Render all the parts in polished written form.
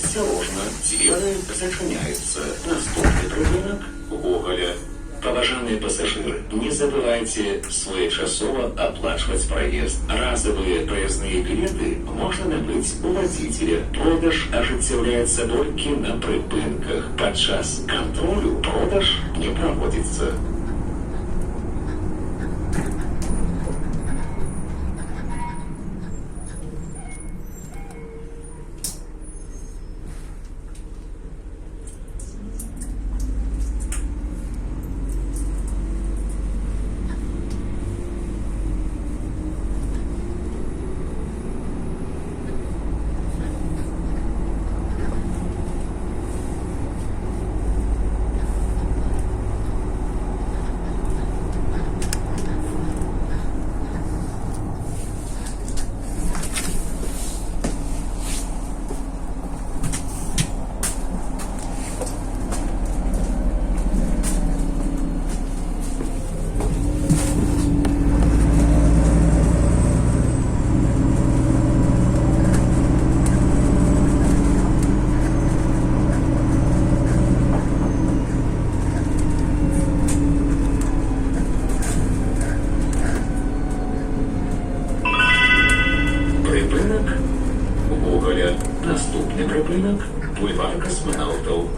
Осторожно, двери зачиняются. Наступный прыжок Гоголя. Поважанные пассажиры, не забывайте своечасово оплачивать проезд. Разовые проездные билеты можно набыть у водителя. Продаж ажыццяўляецца толькі на прыпынках. Падчас кантролю продаж не проводится. Наступний припинок – бульвар космонавтів.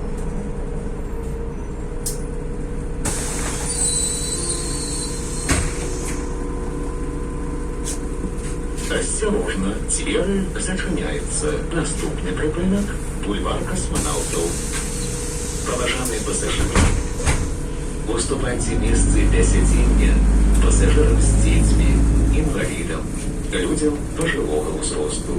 Осторожно, двери зачиняются. Наступний припинок – бульвар космонавтів. Поважаные пассажиры, уступайте место для сидения пассажирам с детьми, инвалидам, людям пожилого возраста.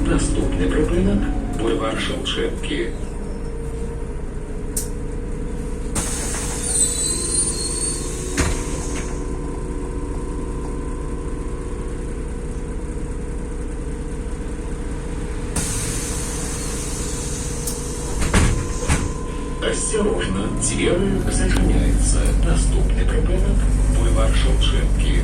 Наступний припинок – бульвар Шевченки. Осторожно, двери зачиняются. Наступний припинок – бульвар Шевченки.